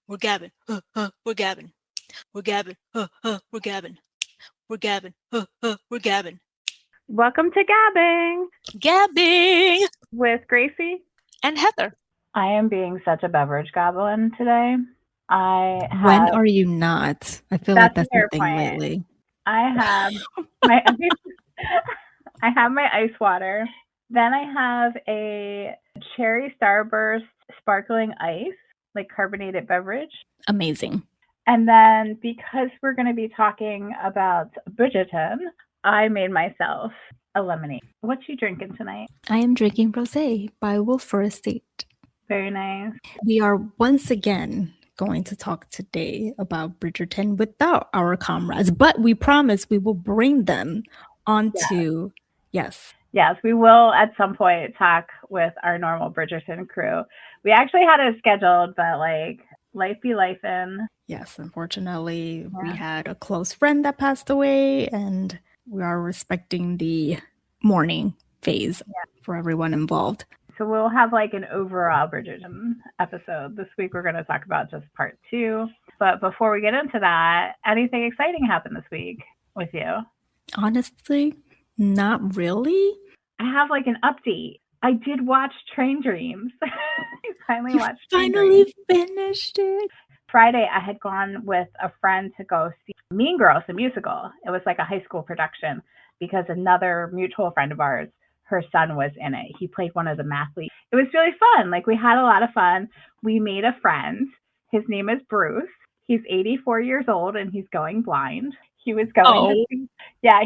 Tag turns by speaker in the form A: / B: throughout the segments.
A: We're gabbing. We're gabbing. We're gabbing. We're gabbing. We're gabbing. We're gabbing.
B: Welcome to Gabbing
A: Gabbing.
B: with Greicy.
A: And Heather.
B: I am being such a beverage goblin today. I
C: When
B: have
C: are you not? I feel
B: that's
C: like that's
B: a
C: the
B: fair
C: thing
B: point.
C: lately.
B: I have my I have my ice water. Then I have a cherry starburst sparkling ice, like carbonated beverage.
C: Amazing.
B: And then because we're going to be talking about Bridgerton, I made myself a lemonade. What you drinking tonight?
C: I am drinking rosé by Wilford Estate.
B: Very nice.
C: We are once again going to talk today about Bridgerton without our comrades, but we promise we will bring them onto, yes.
B: Yes, we will at some point talk with our normal Bridgerton crew. We actually had it scheduled, but like life be lifing.
C: Yes, unfortunately, we had a close friend that passed away, and we are respecting the mourning phase for everyone involved.
B: So we'll have like an overall Bridgerton episode. This week we're going to talk about just part 2. But before we get into that, anything exciting happened this week with you?
C: Honestly, not really.
B: I have like an update. I did watch Train Dreams. I finally watched Train
C: finally
B: Dreams.
C: Finished it.
B: Friday, I had gone with a friend to go see Mean Girls, the musical. It was like a high school production because another mutual friend of ours, her son was in it. He played one of the mathletes. It was really fun. Like we had a lot of fun. We made a friend. His name is Bruce. He's 84 years old and he's going blind. He was going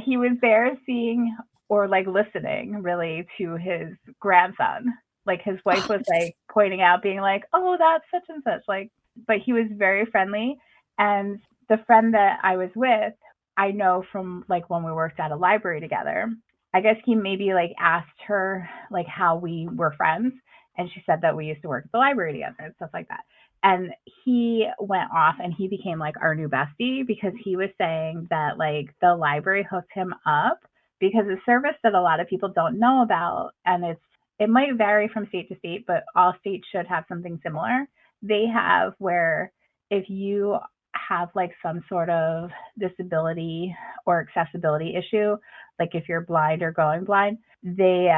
B: he was there seeing or like listening really to his grandson. Like his wife was like pointing out, being like, oh, that's such and such. Like, but he was very friendly. And the friend that I was with, I know from like when we worked at a library together. I guess he maybe like asked her like how we were friends. And she said that we used to work at the library together and stuff like that. And he went off and he became like our new bestie because he was saying that like the library hooked him up because a service that a lot of people don't know about, and it might vary from state to state, but all states should have something similar. They have where if you have like some sort of disability or accessibility issue, like if you're blind or going blind, they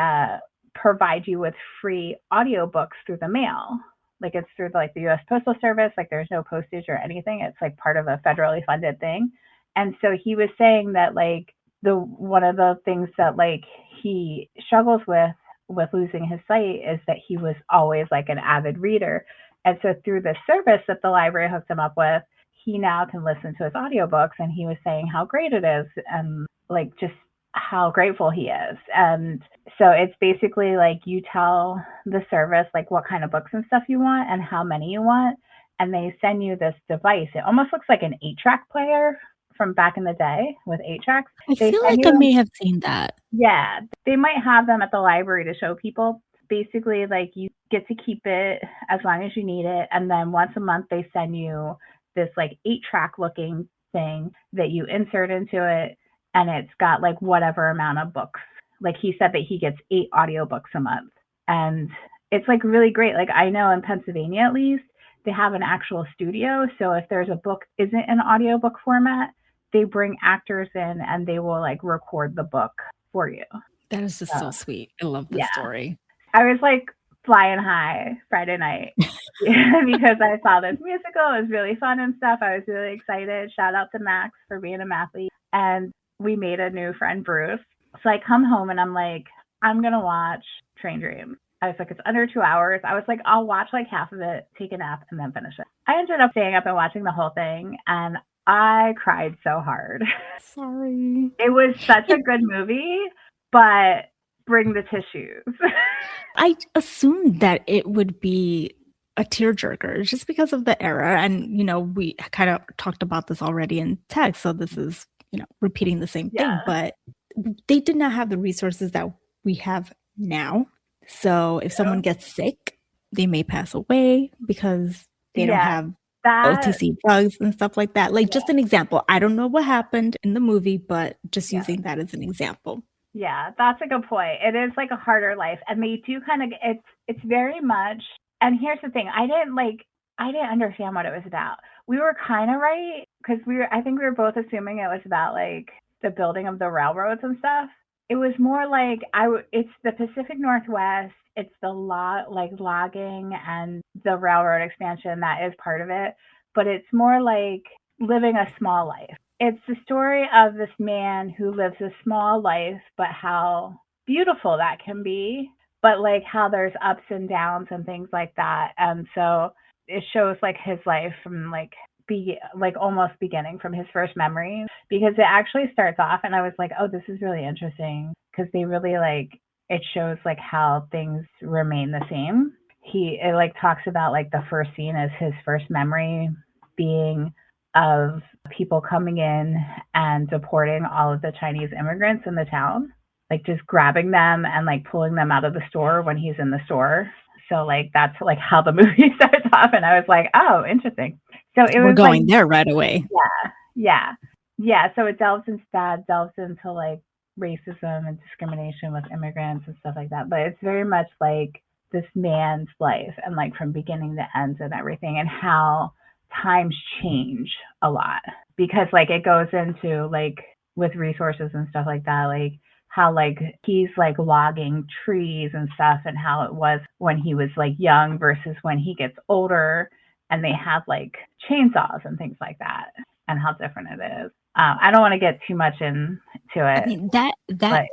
B: provide you with free audiobooks through the mail. Like it's through like the U.S. Postal Service. Like there's no postage or anything. It's like part of a federally funded thing. And so he was saying that like one of the things that like he struggles with losing his sight is that he was always like an avid reader. And so through the service that the library hooked him up with, he now can listen to his audiobooks. And he was saying how great it is and like just how grateful he is. And so it's basically like you tell the service like what kind of books and stuff you want and how many you want. And they send you this device. It almost looks like an 8-track player from back in the day with 8-tracks.
C: I feel like I may have seen that.
B: Yeah, they might have them at the library to show people. Basically, like you get to keep it as long as you need it. And then once a month, they send you this like 8-track looking thing that you insert into it. And it's got like whatever amount of books. Like he said that he gets 8 audiobooks a month. And it's like really great. Like I know in Pennsylvania, at least, they have an actual studio. So if there's a book isn't in audiobook format, they bring actors in and they will like record the book for you.
C: That is just so sweet. I love this story.
B: I was like flying high Friday night because I saw this musical. It was really fun and stuff. I was really excited. Shout out to Max for being a mathlete. And we made a new friend, Bruce. So I come home and I'm like, I'm going to watch Train Dreams. I was like, it's under 2 hours. I was like, I'll watch like half of it, take a nap, and then finish it. I ended up staying up and watching the whole thing. And I cried so hard.
C: Sorry.
B: It was such a good movie, but bring the tissues.
C: I assumed that it would be a tearjerker just because of the era. And, you know, we kind of talked about this already in text. So this is, you know, repeating the same thing. But they did not have the resources that we have now. So if someone gets sick, they may pass away because they don't have OTC drugs and stuff like that. Like just an example. I don't know what happened in the movie, but just using that as an example.
B: Yeah, that's a good point. It is like a harder life. And they do kind of, it's very much, and here's the thing. I didn't like, I didn't understand what it was about. We were kind of right because I think we were both assuming it was about like the building of the railroads and stuff. It was more like it's the Pacific Northwest. It's the logging and the railroad expansion that is part of it, but it's more like living a small life. It's the story of this man who lives a small life, but how beautiful that can be, but like how there's ups and downs and things like that. And so it shows like his life from like almost beginning from his first memory, because it actually starts off and I was like, oh, this is really interesting because they really like it shows like how things remain the same. It like talks about like the first scene is his first memory being of people coming in and deporting all of the Chinese immigrants in the town, like just grabbing them and like pulling them out of the store when he's in the store. So like that's like how the movie starts off, and I was like, oh, interesting. So
C: we're going like, there right away.
B: Yeah. So it delves into like racism and discrimination with immigrants and stuff like that. But it's very much like this man's life and like from beginning to end and everything, and how times change a lot, because like it goes into like with resources and stuff like that, like how like he's like logging trees and stuff, and how it was when he was like young versus when he gets older, and they have like chainsaws and things like that, and how different it is. I don't want to get too much into it.
C: I mean, that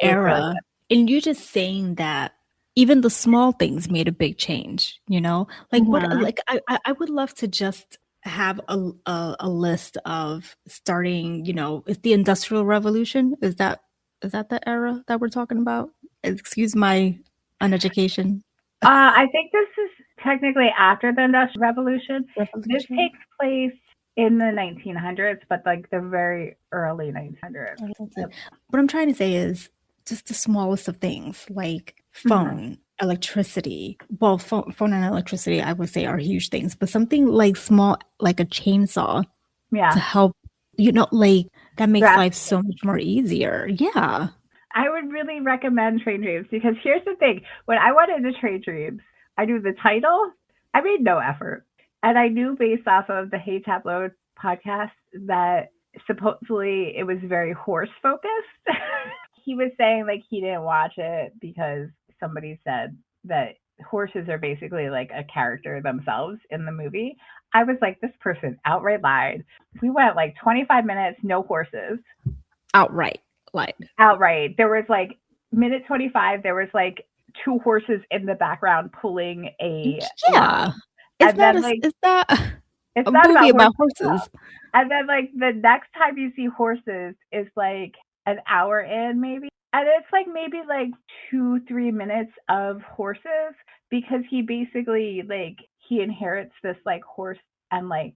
C: era, really, and you just saying that even the small things made a big change, you know, like what, like I would love to just have a list of starting, you know, is the Industrial Revolution, is that the era that we're talking about? Excuse my uneducation.
B: I think this is technically after the Industrial Revolution. This takes place in the 1900s, but like the very early 1900s.
C: What I'm trying to say is just the smallest of things, like phone, electricity. Well, phone and electricity, I would say, are huge things, but something like small, like a chainsaw, to help, you know, like that makes life so much more easier. Yeah.
B: I would really recommend Train Dreams, because here's the thing. When I went into Train Dreams, I knew the title. I made no effort. And I knew based off of the Hey Tableau podcast that supposedly it was very horse focused. He was saying like he didn't watch it because somebody said that horses are basically like a character themselves in the movie. I was like, this person outright lied. We went like 25 minutes, no horses.
C: Outright lied.
B: Outright. There was like minute 25, there was like 2 horses in the background pulling a log.
C: It's not a movie about horses.
B: And then like the next time you see horses is like an hour in maybe. And it's like maybe like 2-3 minutes of horses, because he basically like he inherits this like horse and like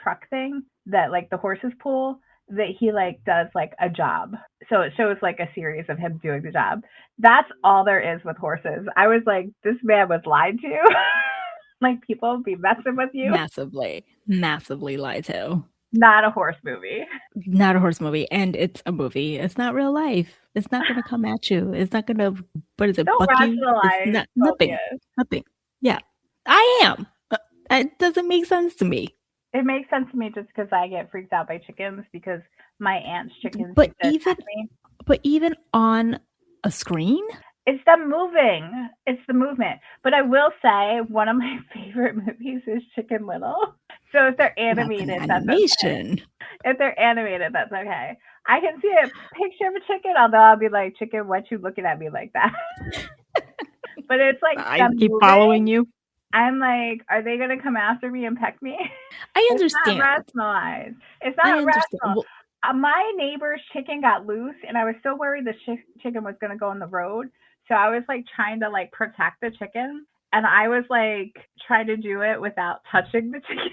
B: truck thing that like the horses pull, that he like does like a job. So it shows like a series of him doing the job. That's all there is with horses. I was like, this man was lied to. Like people be messing with you.
C: Massively lied to.
B: Not a horse movie.
C: Not a horse movie. And it's a movie. It's not real life. It's not going to come at you. It's not going to, what is it?
B: Don't
C: buck
B: rationalize.
C: You? Nothing. Yeah. I am. It doesn't make sense to me.
B: It makes sense to me just because I get freaked out by chickens, because my aunt's chickens.
C: But even on a screen?
B: It's the movement. But I will say one of my favorite movies is Chicken Little. So if they're animated, that's okay. If they're animated, that's okay. I can see a picture of a chicken, although I'll be like, chicken, what you looking at me like that? But it's like
C: I keep following you.
B: I'm like, are they going to come after me and peck me?
C: I understand.
B: It's not rationalized. It's not rational. My neighbor's chicken got loose, and I was so worried the chicken was going to go on the road. So I was like trying to like protect the chicken, and I was like trying to do it without touching the chicken.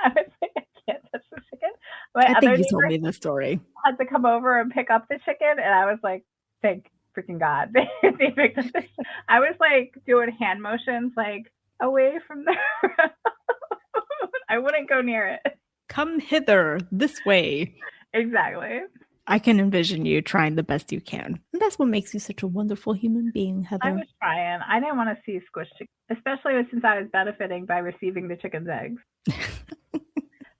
B: I was like, I can't touch the chicken. But
C: I think you told me this story.
B: Had to come over and pick up the chicken, and I was like, thank freaking God they picked up the chicken. I was like doing hand motions like away from the road. I wouldn't go near it.
C: Come hither this way.
B: Exactly.
C: I can envision you trying the best you can. And that's what makes you such a wonderful human being,
B: I
C: Heather.
B: was trying. I didn't want to see squished chicken, especially since I was benefiting by receiving the chicken's eggs.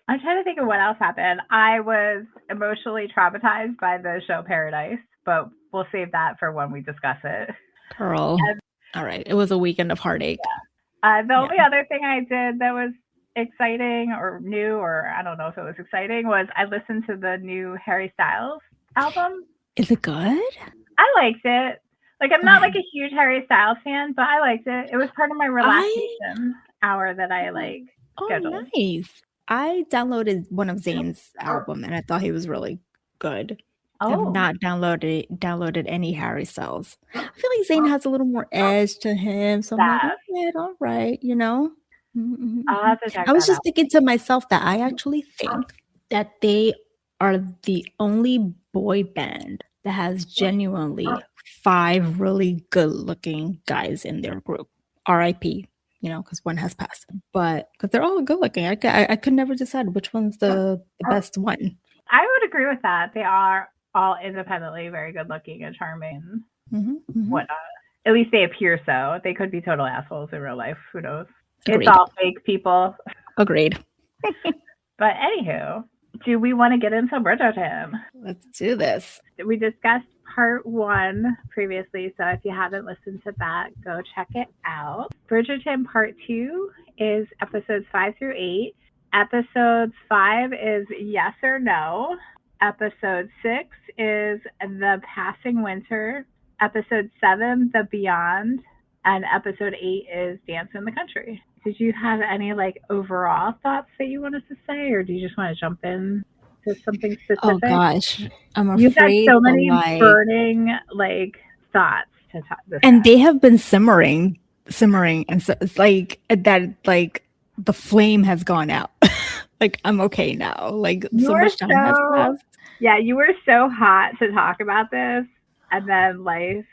B: I'm trying to think of what else happened. I was emotionally traumatized by the show Paradise, but we'll save that for when we discuss it.
C: Girl. All right. It was a weekend of heartache.
B: The only other thing I did that was exciting or new, or I don't know if it was exciting, was I listened to the new Harry Styles album.
C: Is it good?
B: I liked it. Like, I'm not like a huge Harry Styles fan, but I liked it. It was part of my relaxation hour that I like scheduled.
C: Nice. I downloaded one of Zayn's album and I thought he was really good. I've not downloaded any Harry Styles. I feel like Zayn has a little more edge to him, so I'm like, okay, all right, you know. I was just thinking to myself that I actually think that they are the only boy band that has genuinely 5 really good-looking guys in their group. R.I.P. You know, because one has passed, but because they're all good-looking, I could never decide which one's the best one.
B: I would agree with that. They are all independently very good-looking and charming, whatnot. At least they appear so. They could be total assholes in real life. Who knows?
C: Agreed.
B: It's all fake people.
C: Agreed.
B: But anywho, do we want to get into Bridgerton?
C: Let's do this.
B: We discussed part 1 previously, so if you haven't listened to that, go check it out. Bridgerton part 2 is episodes 5 through 8. Episode 5 is Yes or No. Episode 6 is The Passing Winter. Episode 7, The Beyond. And episode 8 is Dance in the Country. Did you have any like overall thoughts that you wanted to say, or do you just want to jump in to something specific?
C: Oh gosh, I'm afraid
B: you've had so many burning like thoughts to talk.
C: And they have been simmering, and so it's like that. Like the flame has gone out. Like I'm okay now. Like so much time has passed.
B: Yeah, you were so hot to talk about this, and then life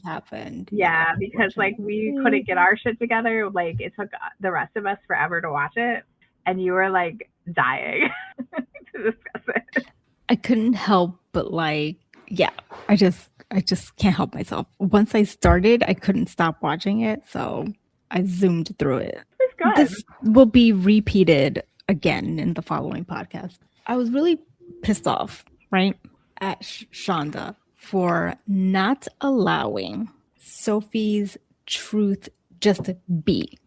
C: happened.
B: Yeah, because like we couldn't get our shit together. Like it took the rest of us forever to watch it, and you were like dying to discuss it.
C: I couldn't help but like, yeah, I just can't help myself. Once I started, I couldn't stop watching it, so I zoomed through it.
B: It's good.
C: This will be repeated again in the following podcast. I was really pissed off, right, at Shonda for not allowing Sophie's truth just to be.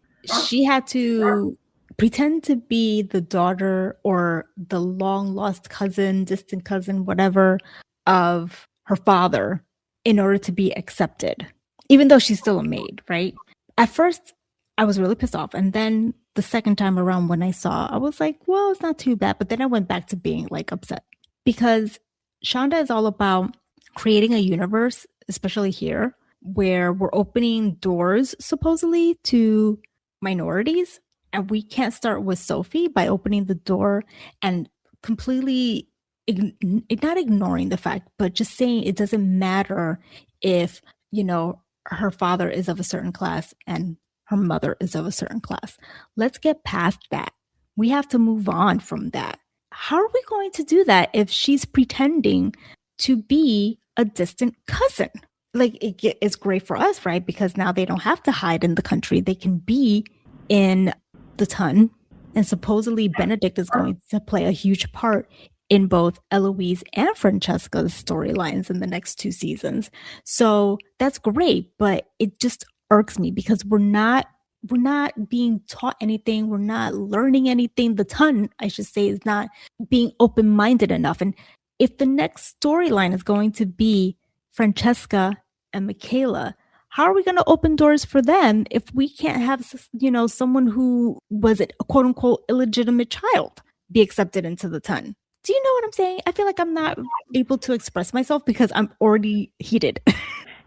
C: She had to pretend to be the daughter or the long lost cousin, distant cousin, whatever, of her father in order to be accepted, even though she's still a maid, right? At first, I was really pissed off. And then the second time around when I saw, I was like, well, it's not too bad. But then I went back to being like upset because Shonda is all about creating a universe, especially here, where we're opening doors supposedly to minorities. And we can't start with Sophie by opening the door and completely not ignoring the fact, but just saying it doesn't matter if, you know, her father is of a certain class and her mother is of a certain class. Let's get past that. We have to move on from that. How are we going to do that if she's pretending to be a distant cousin? Like it's great for us, right? Because now they don't have to hide in the country. They can be in the ton. And supposedly Benedict is going to play a huge part in both Eloise and Francesca's storylines in the next 2 seasons. So that's great, but it just irks me because we're not being taught anything. We're not learning anything. The ton, I should say, is not being open-minded enough. And if the next storyline is going to be Francesca and Michaela, how are we going to open doors for them if we can't have, you know, someone who was a quote unquote illegitimate child be accepted into the ton? Do you know what I'm saying? I feel like I'm not able to express myself because I'm already heated.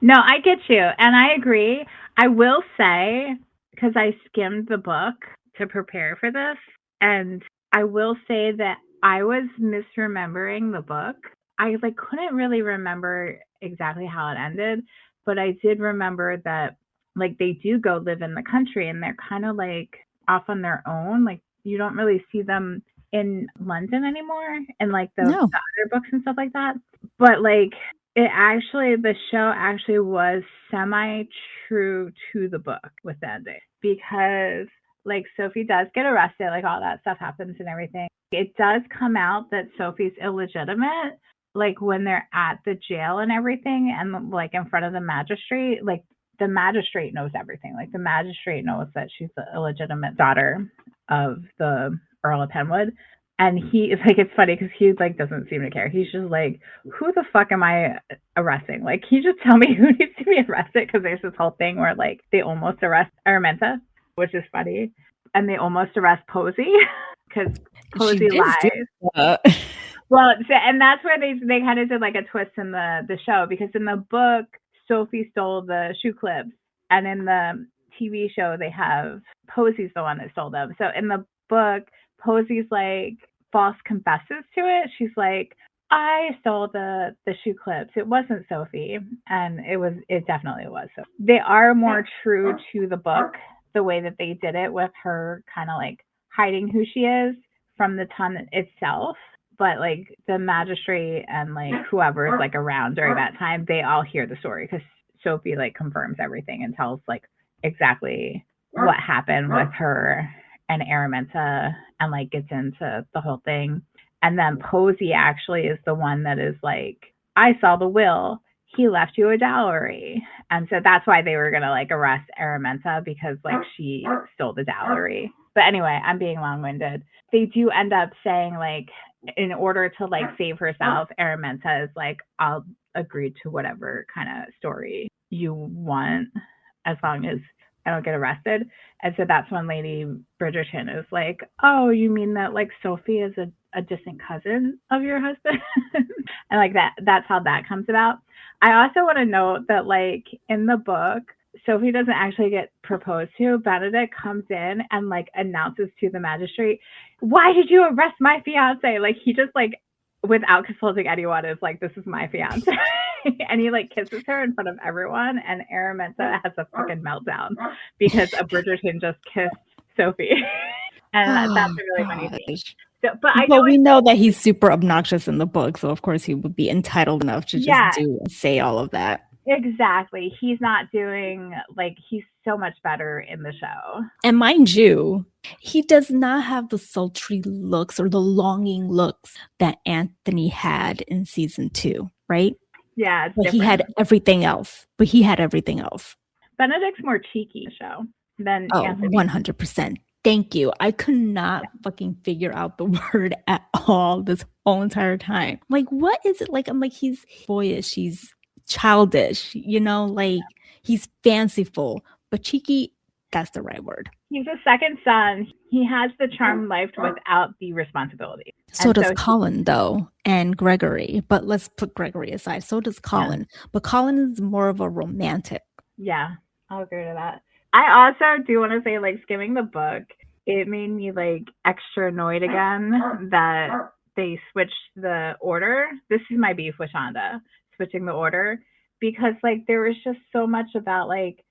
B: No, I get you. And I agree. I will say, because I skimmed the book to prepare for this, and I will say that I was misremembering the book. I couldn't really remember exactly how it ended, but I did remember that they do go live in the country and they're kind of off on their own. You don't really see them in London anymore, and like the
C: No.
B: other books and stuff like that. But like the show actually was semi true to the book with the ending, because like Sophie does get arrested, like all that stuff happens and everything. It does come out that Sophie's illegitimate, like when they're at the jail and everything, and like in front of the magistrate, like the magistrate knows everything. Like the magistrate knows that she's the illegitimate daughter of the Earl of Penwood. And he is like, it's funny because he like doesn't seem to care. He's just like, who the fuck am I arresting? Like, can you just tell me who needs to be arrested? Because there's this whole thing where like they almost arrest Araminta, which is funny, and they almost arrest Posey because Posey lies. Well, and that's where they kind of did like a twist in the show, because in the book Sophie stole the shoe clips, and in the TV show they have Posey's the one that stole them. So in the book, Posey's like false confesses to it. She's like, I stole the shoe clips. It wasn't Sophie. And it definitely was. So they are more true to the book, the way that they did it, with her kind of like hiding who she is from the ton itself. But like the magistrate and like whoever is like around during that time, they all hear the story, because Sophie like confirms everything and tells like exactly what happened with her and Araminta, and like gets into the whole thing. And then Posey actually is the one that is like, I saw the will, he left you a dowry. And so that's why they were gonna like arrest Araminta, because like she stole the dowry. But anyway, I'm being long-winded. They do end up saying like, in order to like save herself, Araminta is like, I'll agree to whatever kind of story you want, as long as I don't get arrested. And so that's when Lady Bridgerton is like, oh, you mean that like Sophie is a distant cousin of your husband? And like that's how that comes about. I also want to note that like in the book, Sophie doesn't actually get proposed to. Benedict comes in and like announces to the magistrate, why did you arrest my fiance? Like he just like, without consulting anyone, is like, this is my fiance. And he like kisses her in front of everyone, and Araminta has a fucking meltdown because a Bridgerton just kissed Sophie. And that's a really funny thing. So, but
C: we know that he's super obnoxious in the book, so of course he would be entitled enough to just say all of that.
B: Exactly. He's not doing like, he's so much better in the show.
C: And mind you, he does not have the sultry looks or the longing looks that Anthony had in season 2, right?
B: Yeah.
C: But he had everything else.
B: Benedict's more cheeky in the show than Anthony.
C: 100%. Thank you. I could not fucking figure out the word at all this whole entire time. Like, what is it like? I'm like, he's boyish. He's childish, you know, like he's fanciful, but cheeky, that's the right word.
B: He's a second son. He has the charmed life without the responsibility.
C: So does Colin though, and Gregory, but let's put Gregory aside. So does Colin, but Colin is more of a romantic.
B: Yeah, I'll agree to that. I also do want to say, like, skimming the book, it made me like extra annoyed again that they switched the order. This is my beef with Shonda, switching the order, because like there was just so much about like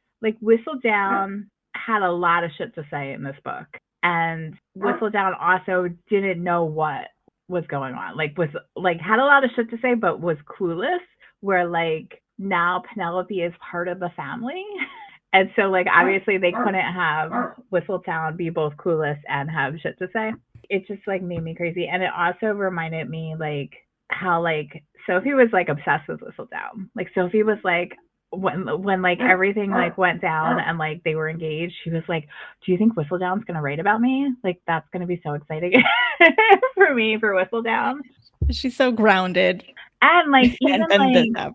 B: Whistledown had a lot of shit to say in this book, and Whistledown also didn't know what was going on, like was like had a lot of shit to say but was clueless, where like now Penelope is part of the family. And so like obviously they couldn't have Whistledown be both clueless and have shit to say. It just like made me crazy. And it also reminded me like how like Sophie was like obsessed with Whistledown. Like Sophie was like, when like everything like went down and like they were engaged, she was like, do you think Whistledown's gonna write about me? Like that's gonna be so exciting for me, for Whistledown.
C: She's so grounded.
B: And like even like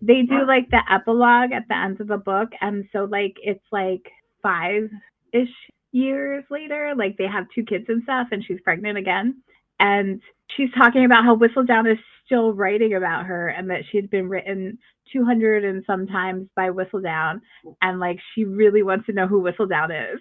B: they do like the epilogue at the end of the book, and so like it's like 5-ish years later, like they have 2 kids and stuff, and she's pregnant again, and she's talking about how Whistledown is still writing about her, and that she had been written 200 and sometimes by Whistledown, and like she really wants to know who Whistledown is.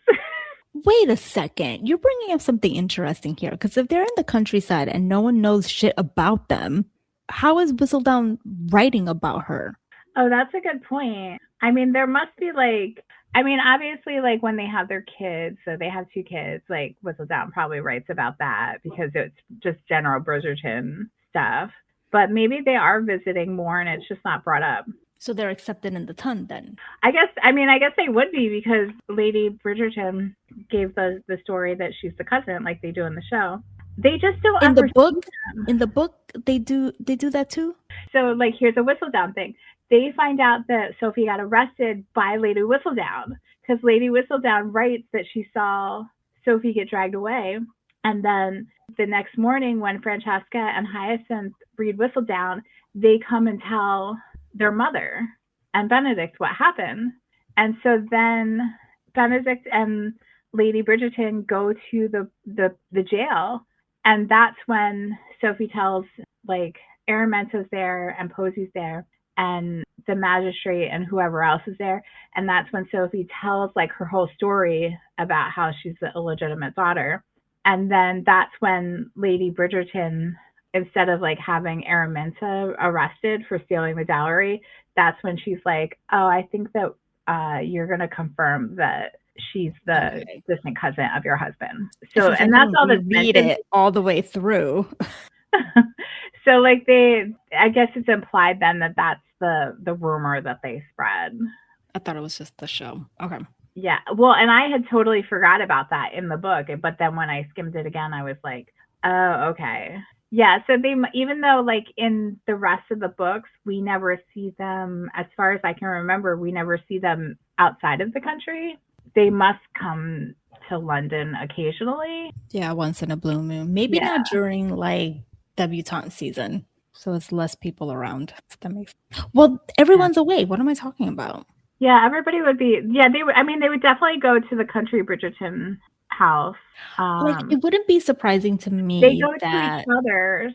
C: Wait a second, you're bringing up something interesting here, because if they're in the countryside and no one knows shit about them, how is Whistledown writing about her?
B: Oh, that's a good point. I mean, there must be like, I mean, obviously, like when they have their kids, so they have 2 kids, like Whistledown probably writes about that because it's just general Bridgerton stuff. But maybe they are visiting more and it's just not brought up.
C: So they're accepted in the ton then.
B: I guess they would be because Lady Bridgerton gave the story that she's the cousin, like they do in the show. They just don't
C: In
B: ever
C: the book,
B: see them.
C: in the book, they do that too.
B: So, like, here's a Whistledown thing. They find out that Sophie got arrested by Lady Whistledown because Lady Whistledown writes that she saw Sophie get dragged away. And then the next morning when Francesca and Hyacinth read Whistledown, they come and tell their mother and Benedict what happened. And so then Benedict and Lady Bridgerton go to the jail. And that's when Sophie tells, like, Araminta's there and Posey's there and the magistrate and whoever else is there. And that's when Sophie tells, like, her whole story about how she's the illegitimate daughter. And then that's when Lady Bridgerton, instead of, like, having Araminta arrested for stealing the dowry, that's when she's like, oh, I think that you're going to confirm that she's the distant cousin of your husband. So, and that's all that's
C: read it all the way through.
B: So, like, I guess it's implied then that that's the rumor that they spread.
C: I thought it was just the show. Okay.
B: Yeah. Well, and I had totally forgot about that in the book, but then when I skimmed it again, I was like, oh, okay. Yeah. So they, even though, like, in the rest of the books, we never see them, as far as I can remember, we never see them outside of the country. They must come to London occasionally.
C: Yeah, once in a blue moon. Maybe not during, like, debutante season, so it's less people around. If that makes sense. Well, everyone's away. What am I talking about?
B: Yeah, everybody would be. Yeah, they would. I mean, they would definitely go to the country Bridgerton house.
C: Like, it wouldn't be surprising to me
B: they go
C: that
B: to each other's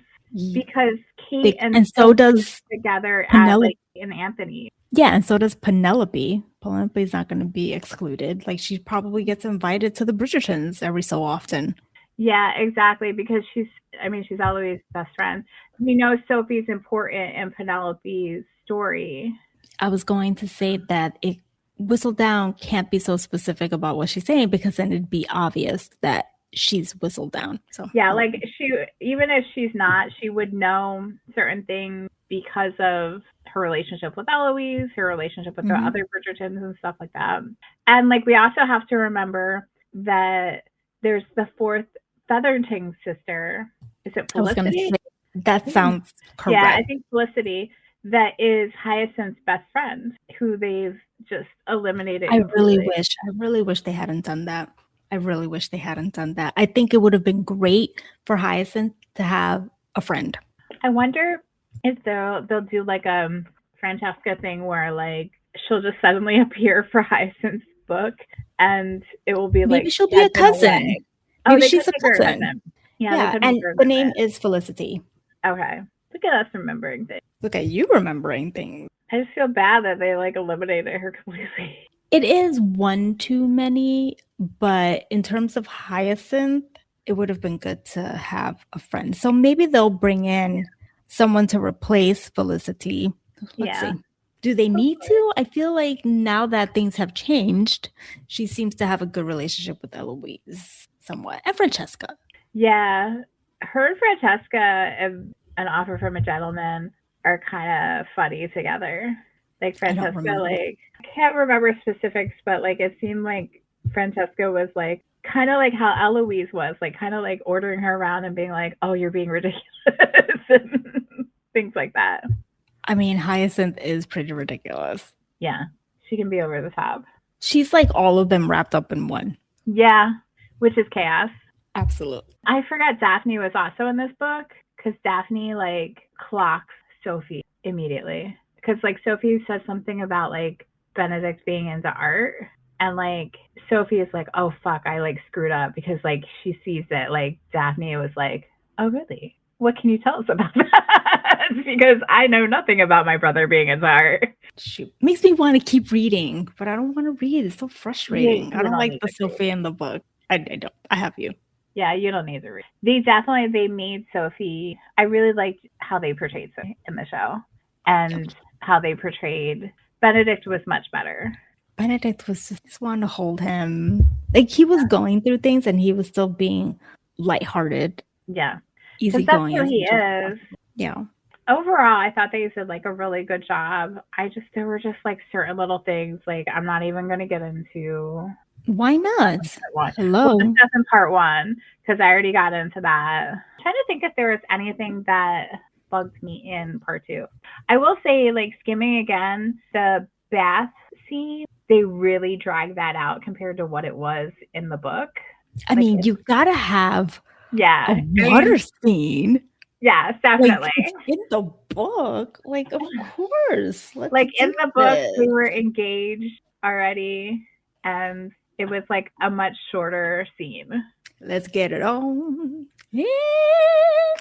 B: because Kate
C: and so does
B: together
C: Penelope.
B: as, like, and Anthony.
C: Yeah, and so does Penelope. Penelope's not going to be excluded. Like, she probably gets invited to the Bridgertons every so often.
B: Yeah, exactly. Because she's Eloise's best friend. We know Sophie's important in Penelope's story.
C: I was going to say that Whistledown can't be so specific about what she's saying because then it'd be obvious that she's Whistledown. So
B: yeah, like, she, even if she's not, she would know certain things because of her relationship with Eloise, her relationship with the other Bridgertons and stuff like that. And, like, we also have to remember that there's the 4th Featherton sister. Is it Felicity? I was going to say,
C: that sounds correct.
B: Yeah, I think Felicity, that is Hyacinth's best friend, who they've just eliminated.
C: I really wish they hadn't done that. I think it would have been great for Hyacinth to have a friend.
B: I wonder if they'll do, like, a Francesca thing where, like, she'll just suddenly appear for Hyacinth's book and it will be like
C: maybe she'll be a cousin. Maybe she's a cousin.
B: Yeah,
C: and the name is Felicity.
B: Okay. Look at us remembering things.
C: Look at you remembering things.
B: I just feel bad that they, like, eliminated her completely.
C: It is one too many, but in terms of Hyacinth, it would have been good to have a friend. So maybe they'll bring in someone to replace Felicity. Let's see. Do they need to? I feel like now that things have changed, she seems to have a good relationship with Eloise somewhat. And Francesca.
B: Yeah. Her and Francesca and An Offer from a Gentleman are kind of funny together. Like, Francesca, like, I can't remember specifics, but, like, it seemed like Francesca was, like, kind of like how Eloise was, like, kind of like ordering her around and being like, oh, you're being ridiculous and things like that.
C: I mean, Hyacinth is pretty ridiculous.
B: Yeah, she can be over the top.
C: She's like all of them wrapped up in one.
B: Yeah, which is chaos.
C: Absolutely.
B: I forgot Daphne was also in this book because Daphne, like, clocks Sophie immediately. Because, like, Sophie says something about, like, Benedict being into art. And, like, Sophie is like, oh, fuck, I, like, screwed up. Because, like, she sees that, like, Daphne was like, oh, really? What can you tell us about that? Because I know nothing about my brother being into art.
C: Shoot. Makes me want to keep reading, but I don't want to read. It's so frustrating.
B: Yeah,
C: I don't like the Sophie in the book. I don't. I have you.
B: Yeah, you don't need to read. They made Sophie. I really liked how they portrayed Sophie in the show. And how they portrayed. Benedict was much better.
C: Benedict was just wanting to hold him. Like, he was going through things and he was still being lighthearted.
B: Yeah.
C: Easygoing.
B: That's who he is.
C: Yeah.
B: Overall, I thought they did like a really good job. There were just like certain little things like I'm not even going to get into.
C: Why not?
B: Hello. Well, that's in part 1 because I already got into that. I'm trying to think if there was anything that bugged me in part 2. I will say, like, skimming again, the bath scene, they really dragged that out compared to what it was in the book.
C: I mean, you gotta have a water scene.
B: Yes, definitely.
C: Like, in the book, like, of course.
B: Like, in the book, they were engaged already, and it was like a much shorter scene.
C: Let's get it on in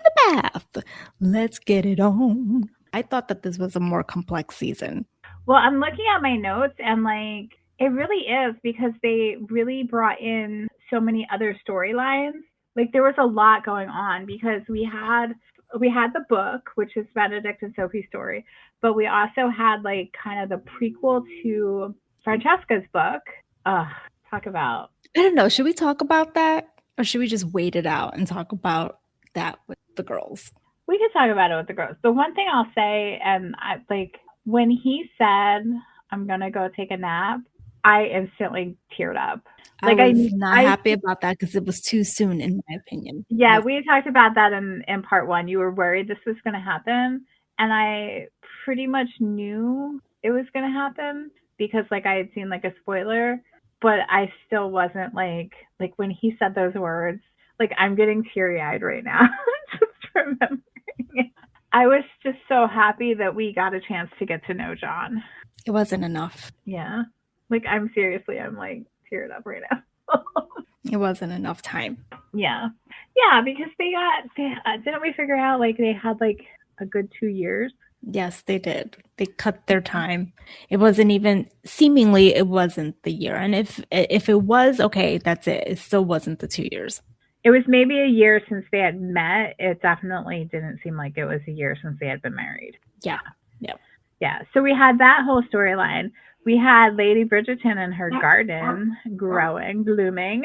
C: the bath. Let's get it on. I thought that this was a more complex season.
B: Well, I'm looking at my notes, and like, it really is because they really brought in so many other storylines. Like, there was a lot going on because we had the book, which is Benedict and Sophie's story, but we also had like kind of the prequel to Francesca's book. Talk about.
C: I don't know. Should we talk about that, or should we just wait it out and talk about that with the girls?
B: We could talk about it with the girls. The one thing I'll say, and I like when he said, "I'm gonna go take a nap," I instantly teared up.
C: Like, I was not happy about that because it was too soon, in my opinion.
B: Yeah, we talked about that in part 1. You were worried this was going to happen, and I pretty much knew it was going to happen because, like, I had seen like a spoiler, but I still wasn't like when he said those words. Like, I'm getting teary-eyed right now just remembering it. I was just so happy that we got a chance to get to know John.
C: It wasn't enough.
B: Yeah, like I'm like teared up right now.
C: It wasn't enough time.
B: Yeah, because they didn't we figure out like they had like a good 2 years?
C: Yes, they did. They cut their time. It wasn't even seemingly it wasn't the year, and if it was, okay, that's it. It still wasn't the 2 years.
B: It was maybe a year since they had met. It definitely didn't seem like it was a year since they had been married.
C: Yeah.
B: So we had that whole storyline. We had Lady Bridgerton in her garden growing, blooming.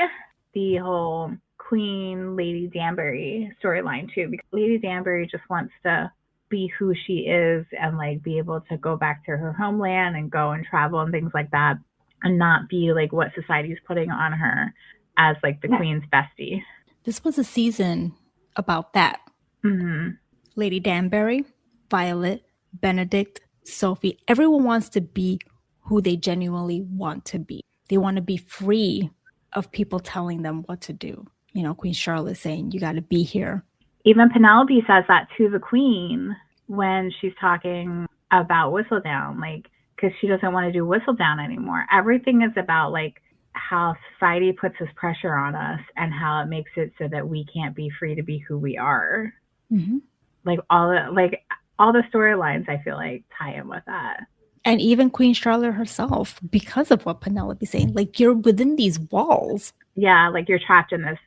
B: The whole Queen Lady Danbury storyline too, because Lady Danbury just wants to be who she is and like be able to go back to her homeland and go and travel and things like that, and not be like what society's putting on her as like the Queen's bestie.
C: This was a season about that.
B: Mm-hmm.
C: Lady Danbury, Violet, Benedict, Sophie, everyone wants to be who they genuinely want to be. They want to be free of people telling them what to do. You know, Queen Charlotte saying, you got to be here.
B: Even Penelope says that to the Queen when she's talking about Whistledown, like, because she doesn't want to do Whistledown anymore. Everything is about, like, how society puts this pressure on us and how it makes it so that we can't be free to be who we are.
C: Mm-hmm.
B: Like, all the storylines, I feel like, tie in with that.
C: And even Queen Charlotte herself, because of what Penelope's saying, like, you're within these walls.
B: Yeah, like you're trapped in this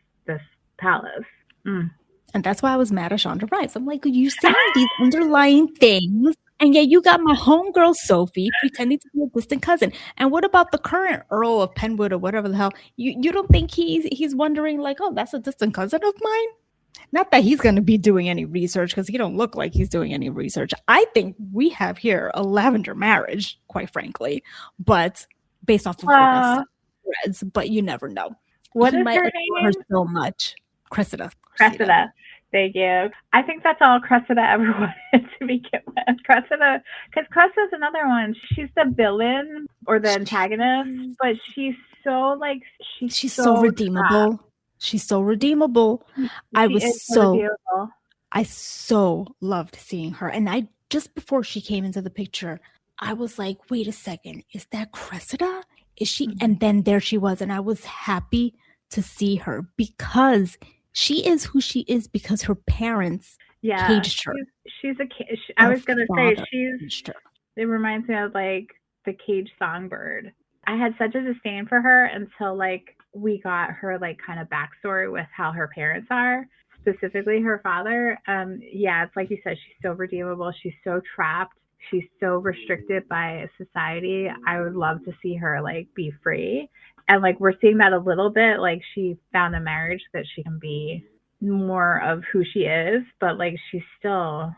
B: palace. Mm.
C: And that's why I was mad at Shonda Rhimes. I'm like, you're saying these underlying things, and yet you got my homegirl Sophie pretending to be a distant cousin. And what about the current Earl of Penwood or whatever the hell? You don't think he's wondering like, oh, that's a distant cousin of mine? Not that he's going to be doing any research, because he don't look like he's doing any research. I think we have here a lavender marriage, quite frankly, but based off of threads. But you never know.
B: What
C: he
B: is
C: might
B: her
C: adore
B: name?
C: her so much. Cressida.
B: Thank you. I think that's all Cressida ever wanted to begin with. Cressida, because Cressida's another one. She's the villain or the antagonist, but she's so like she's
C: so redeemable. Trapped. She's so redeemable. I so loved seeing her. And I just before she came into the picture, I was like, wait a second, is that Cressida? Is she? Mm-hmm. And then there she was. And I was happy to see her because she is who she is because her parents caged her.
B: She's a cage. I was going to say it reminds me of like the caged songbird. I had such a disdain for her until like we got her like kind of backstory with how her parents are, specifically her father. It's like you said, she's so redeemable. She's so trapped she's so restricted by society. I would love to see her like be free. And like we're seeing that a little bit. Like she found a marriage that she can be more of who she is, but like she's still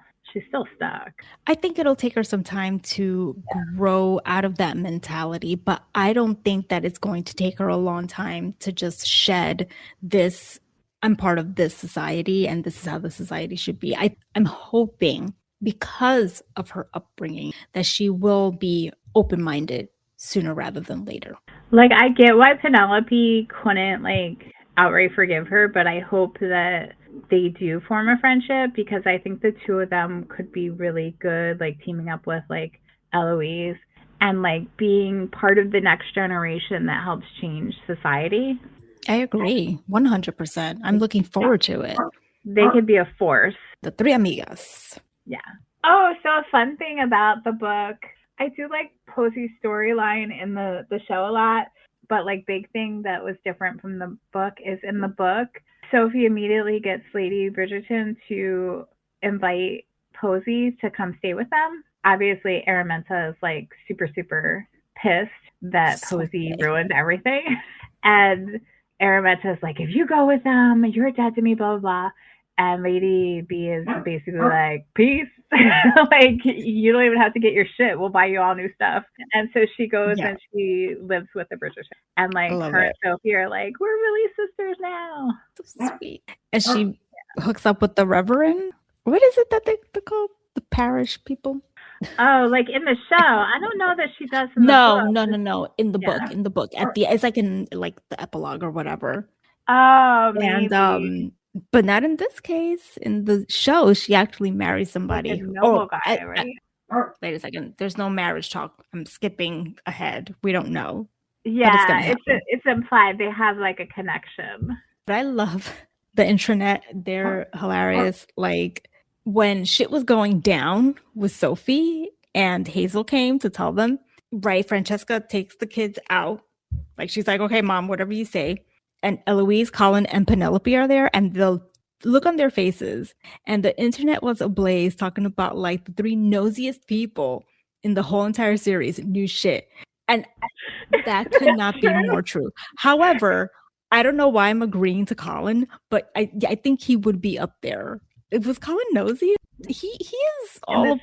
B: stuck.
C: I think it'll take her some time to grow out of that mentality, but I don't think that it's going to take her a long time to just shed this. I'm part of this society and this is how the society should be. I'm hoping because of her upbringing that she will be open-minded sooner rather than later.
B: Like I get why Penelope couldn't like outright forgive her, but I hope that they do form a friendship because I think the two of them could be really good, like teaming up with like Eloise and like being part of the next generation that helps change society.
C: I agree 100%. I'm looking forward to it.
B: They could be a force.
C: The three amigas.
B: Yeah. Oh, so a fun thing about the book, I do like Posey's storyline in the show a lot, but like big thing that was different from the book is in the book, Sophie immediately gets Lady Bridgerton to invite Posey to come stay with them. Obviously, Araminta is like super, super pissed that Posey ruined everything. And Araminta is like, if you go with them, you're dead to me, blah, blah, blah. And Lady B is basically like, peace. Like, you don't even have to get your shit. We'll buy you all new stuff. And so she goes and she lives with the Bridgerton. And like her and Sophie are like, we're really sisters now.
C: So sweet. And she hooks up with the Reverend. What is it that they call the parish people?
B: Oh, like in the show. I don't know that she does in the book.
C: No. In the book. At the it's like in like the epilogue or whatever.
B: Oh, maybe.
C: And but not in this case. In the show, she actually marries somebody.
B: Noble guy, right?
C: Wait a second. There's no marriage talk. I'm skipping ahead. We don't know.
B: Yeah, it's implied they have like a connection.
C: But I love the intranet. They're hilarious. Like when shit was going down with Sophie and Hazel came to tell them, right? Francesca takes the kids out. Like she's like, okay, mom, whatever you say. And Eloise, Colin, and Penelope are there, and they'll look on their faces. And the internet was ablaze talking about like the three nosiest people in the whole entire series knew shit. And that could not be more true. However, I don't know why I'm agreeing to Colin, but I think he would be up there. Was Colin nosy? He is all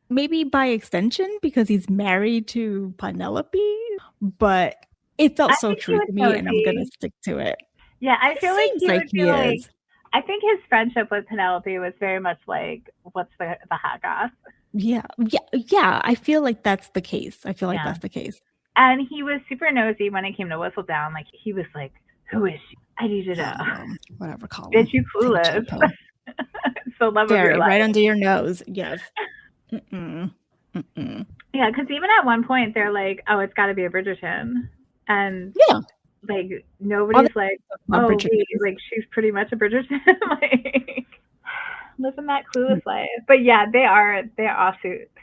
C: maybe by extension because he's married to Penelope, but it felt so true to me, and I'm gonna stick to it.
B: Yeah, I feel like he would be like. I think his friendship with Penelope was very much like, what's the hot goss?
C: Yeah. I feel like that's the case. That's the case.
B: And he was super nosy when it came to Whistledown. Like he was like, "Who is she? I need to know."
C: Whatever, Colin.
B: Bitch, you clueless. So love of your life.
C: Right under your nose. Yes.
B: Yeah, because even at one point they're like, "Oh, it's got to be a Bridgerton," and like nobody's like, "Oh, wait, like she's pretty much a Bridgerton." Like living that clueless life. But yeah, they're all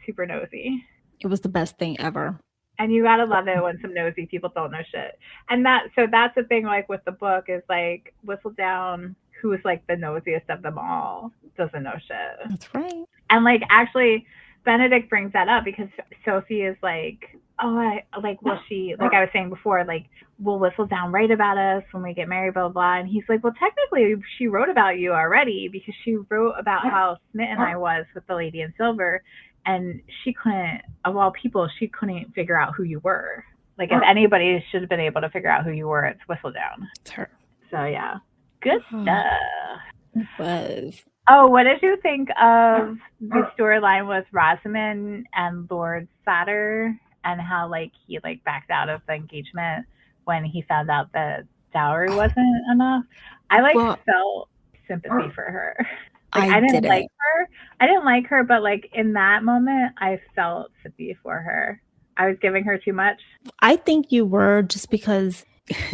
B: super nosy.
C: It was the best thing ever.
B: And you gotta love it when some nosy people don't know shit. And that's the thing, like with the book, is like Whistledown, who is like the nosiest of them all, doesn't know shit.
C: That's right.
B: And like actually Benedict brings that up because Sophie is like, she, like I was saying before, like, will Whistledown write about us when we get married, blah, blah, blah. And he's like, well, technically she wrote about you already because she wrote about how smitten I was with the Lady in Silver. And she couldn't, of all people, she couldn't figure out who you were. Like, if anybody should have been able to figure out who you were, it's Whistledown.
C: It's her.
B: So, yeah. Good stuff.
C: It was.
B: Oh, what did you think of the storyline with Rosamund and Lord Satter and how, like, he, like, backed out of the engagement when he found out that dowry wasn't enough? I, felt sympathy for her. Like, I didn't like her. I didn't like her, but like in that moment, I felt sympathy for her. I was giving her too much.
C: I think you were, just because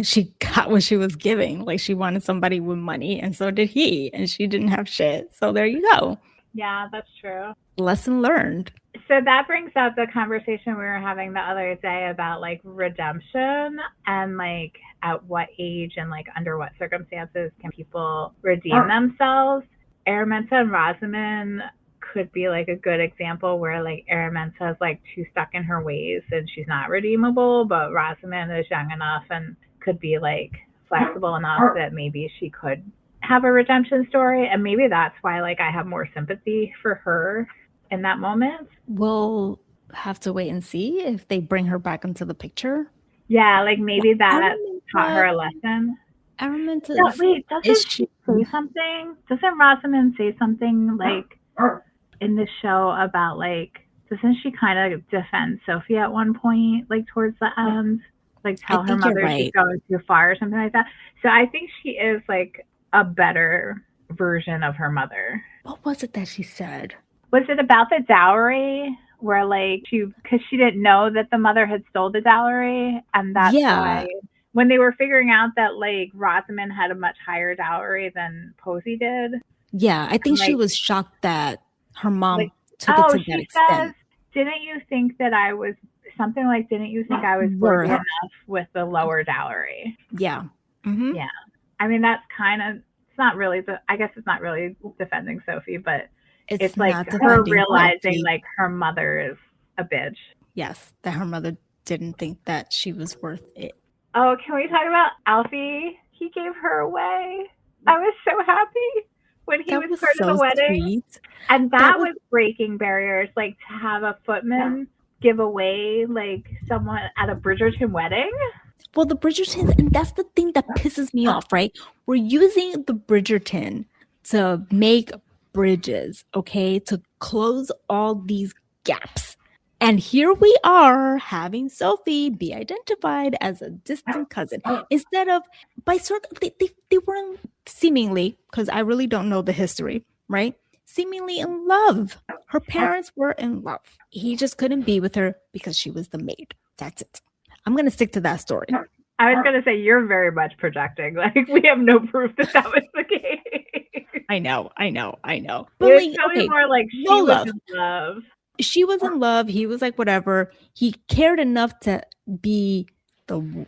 C: she got what she was giving. Like she wanted somebody with money, and so did he, and she didn't have shit. So there you go.
B: Yeah, that's true.
C: Lesson learned.
B: So that brings up the conversation we were having the other day about like redemption and like at what age and like under what circumstances can people redeem themselves. Araminta and Rosamund could be like a good example where like Araminta is like too stuck in her ways and she's not redeemable, but Rosamund is young enough and could be like flexible enough that maybe she could have a redemption story, and maybe that's why like I have more sympathy for her in that moment.
C: We'll have to wait and see if they bring her back into the picture.
B: Yeah, like maybe that taught her a lesson.
C: Araminta,
B: wait, doesn't she say something? Doesn't Rosamund say something like in the show about like, doesn't she kind of defend Sophie at one point, like towards the end? Like tell her mother she's going too far or something like that. So I think she is like a better version of her mother.
C: What was it that she said?
B: Was it about the dowry? Where like because she didn't know that the mother had stole the dowry, and that's why when they were figuring out that like Rosamund had a much higher dowry than Posey did.
C: Yeah, I think she was shocked that her mom took it to that extent.
B: Says, didn't you think that I was something like? Didn't you think I was worthy enough with the lower dowry?
C: Yeah. Mm-hmm.
B: Yeah. I mean, that's kind of. It's not really I guess it's not really defending Sophie, but. It's like her realizing like her mother is a bitch.
C: Yes, that her mother didn't think that she was worth it.
B: Oh, can we talk about Alfie? He gave her away. I was so happy when he was part of the wedding. Sweet. And that was breaking barriers, like to have a footman give away like someone at a Bridgerton wedding.
C: Well, the Bridgertons, and that's the thing that pisses me off, right? We're using the Bridgerton to make bridges, okay, to close all these gaps. And here we are having Sophie be identified as a distant cousin instead of they weren't seemingly, because I really don't know the history, right? Seemingly in love. Her parents were in love. He just couldn't be with her because she was the maid. That's it. I'm going to stick to that story.
B: I was going to say, you're very much projecting. Like, we have no proof that was the case.
C: I know. But
B: it was more like she was in love.
C: She was in love. He was like, whatever. He cared enough to be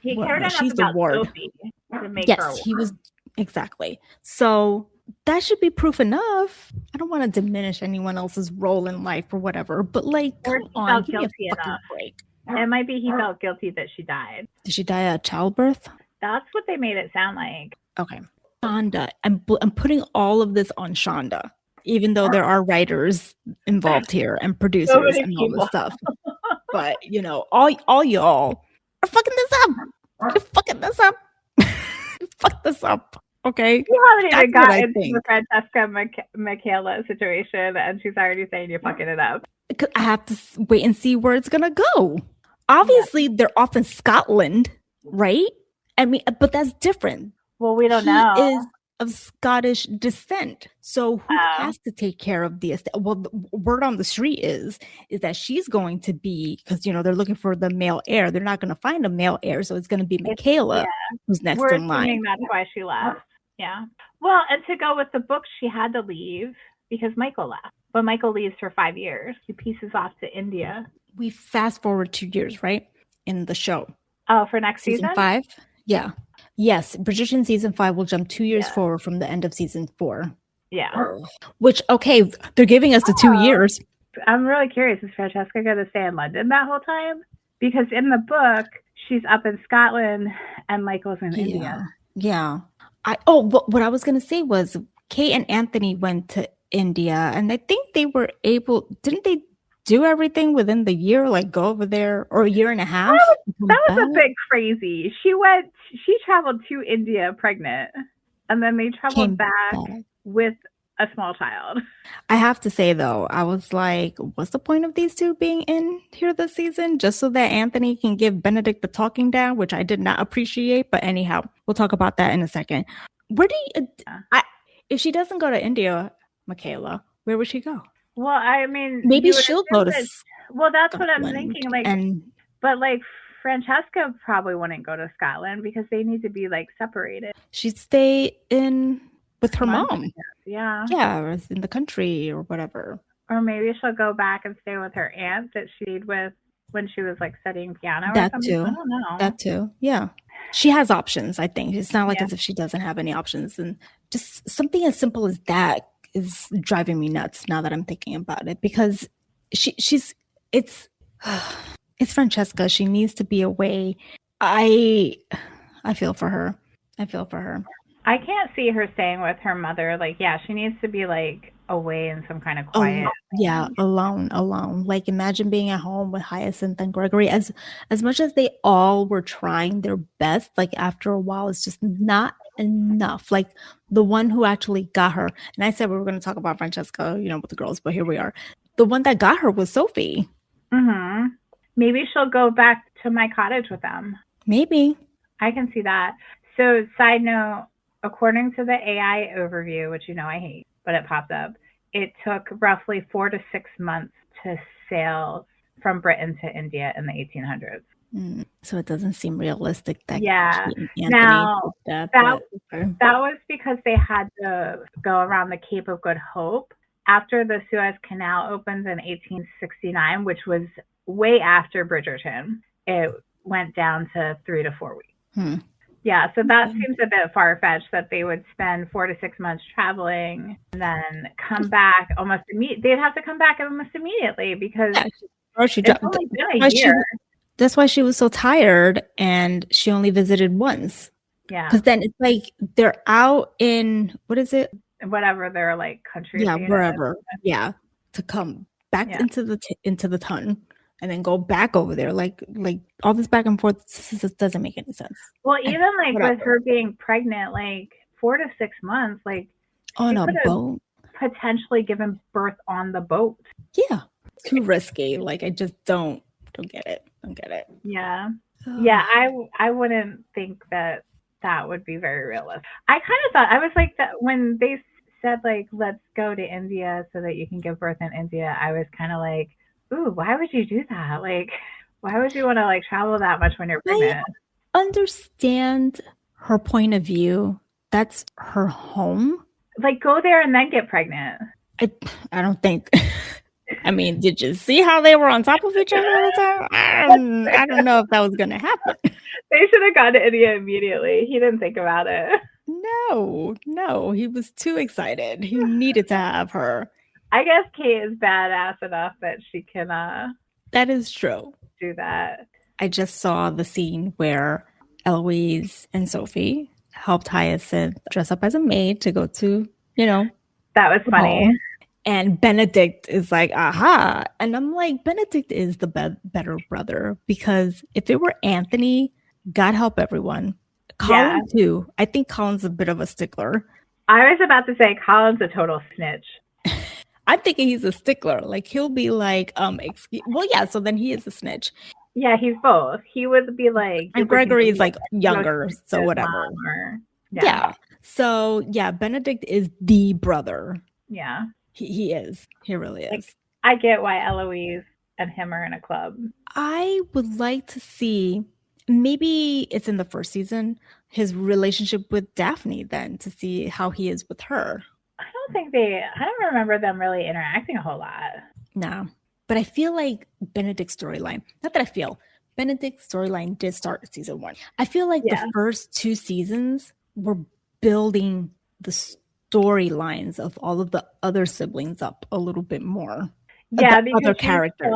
B: He cared enough about Sophie to make her a
C: he was. Exactly. So that should be proof enough. I don't want to diminish anyone else's role in life or whatever, but like, come on, give me a fucking break.
B: It might be he felt guilty that she died.
C: Did she die at childbirth?
B: That's what they made it sound like.
C: Okay. Shonda. I'm putting all of this on Shonda, even though there are writers involved here and producers and all this stuff. But, you know, all y'all are fucking this up. You're fucking this up. You fucked this up. Okay.
B: You haven't even gotten into the Francesca Michaela situation, and she's already saying you're fucking it up.
C: I have to wait and see where it's going to go. Obviously, they're off in Scotland, right? I mean, but that's different.
B: Well, we don't know.
C: He is of Scottish descent. So who has to take care of the estate? Well, the word on the street is that she's going to be, because, you know, they're looking for the male heir. They're not going to find a male heir. So it's going to be Michaela who's next in line.
B: That's why she left. Yeah. Well, and to go with the book, she had to leave because Michael left. But Michael leaves for 5 years. He pieces off to India.
C: We fast forward 2 years, right? In the show.
B: Oh, for next season?
C: Season 5? Yeah. Yes. Bridgerton season 5 will jump 2 years forward from the end of season 4.
B: Yeah.
C: Which, okay, they're giving us the 2 years.
B: I'm really curious. Is Francesca going to stay in London that whole time? Because in the book, she's up in Scotland and Michael's in India.
C: Yeah. What I was going to say was Kate and Anthony went to India, and I think they were able, didn't they do everything within the year, like go over there, or a year and a half?
B: That was a bit crazy. She traveled to India pregnant, and then they traveled back with a small child.
C: I have to say though, I was like, what's the point of these two being in here this season? Just so that Anthony can give Benedict the talking down, which I did not appreciate. But anyhow, we'll talk about that in a second. Where do you, if she doesn't go to India, Michaela, where would she go?
B: Well, I mean,
C: maybe she'll go to.
B: Well, that's what I'm thinking. Like, but like Francesca probably wouldn't go to Scotland because they need to be like separated.
C: She'd stay in with her mom.
B: Yeah,
C: or in the country or whatever.
B: Or maybe she'll go back and stay with her aunt that she stayed with when she was like studying piano.
C: That
B: or something.
C: too.
B: I don't know.
C: That too. Yeah. She has options, I think. It's not like as if she doesn't have any options. And just something as simple as that is driving me nuts now that I'm thinking about it, because it's Francesca. She needs to be away. I feel for her. I
B: can't see her staying with her mother. Like, yeah, she needs to be like away in some kind of quiet.
C: Alone. Like, imagine being at home with Hyacinth and Gregory. As much as they all were trying their best, like after a while, it's just not enough. Like the one who actually got her, and I said we were going to talk about Francesca, with the girls, but here we are. The one that got her was Sophie.
B: Mm-hmm. Maybe she'll go back to my cottage with them.
C: Maybe.
B: I can see that. So, side note, according to the AI overview, which I hate, but it popped up, it took roughly 4 to 6 months to sail from Britain to India in the 1800s.
C: So it doesn't seem realistic that
B: Now, that was because they had to go around the Cape of Good Hope. After the Suez Canal opened in 1869, which was way after Bridgerton, it went down to 3 to 4 weeks. Yeah, so that seems a bit far-fetched that they would spend 4 to 6 months traveling and then come back almost immediately. They'd have to come back almost immediately because it's only been a year.
C: That's why she was so tired and she only visited once.
B: Yeah.
C: Because then it's like they're out in, what is it?
B: Whatever their like country.
C: Yeah, wherever. Yeah, to come back into the ton. And then go back over there, like all this back and forth just doesn't make any sense.
B: Well, even like with her being pregnant, like 4 to 6 months, like
C: on a boat,
B: potentially given birth on the boat.
C: Yeah, too risky. Like I just don't get it.
B: Yeah, I wouldn't think that would be very realistic. I kind of thought, I was like that when they said like let's go to India so that you can give birth in India. I was kind of like, ooh, why would you do that? Like, why would you want to like travel that much when you're pregnant?
C: I understand her point of view. That's her home.
B: Like, go there and then get pregnant.
C: I don't think. I mean, did you see how they were on top of each other all the time? I don't know if that was going to happen.
B: They should have gone to India immediately. He didn't think about it.
C: No, he was too excited. He needed to have her.
B: I guess Kate is badass enough that she can
C: that is true.
B: Do that.
C: I just saw the scene where Eloise and Sophie helped Hyacinth dress up as a maid to go to,
B: that was funny.
C: Home. And Benedict is like, aha. And I'm like, Benedict is the better brother, because if it were Anthony, God help everyone. Colin too. I think Colin's a bit of a stickler.
B: I was about to say Colin's a total snitch.
C: I'm thinking he's a stickler. Like he'll be like, so then he is a snitch.
B: Yeah, he's both. He would be like,
C: and Gregory is like younger, so whatever. Yeah. So Benedict is the brother.
B: Yeah.
C: He is. He really is.
B: Like, I get why Eloise and him are in a club.
C: I would like to see, maybe it's in the first season, his relationship with Daphne then, to see how he is with her.
B: I don't remember them really interacting a whole lot.
C: No. But I feel like Benedict's storyline, Benedict's storyline did start at season 1. I feel like the first 2 seasons were building the storylines of all of the other siblings up a little bit more.
B: Yeah, because
C: other characters.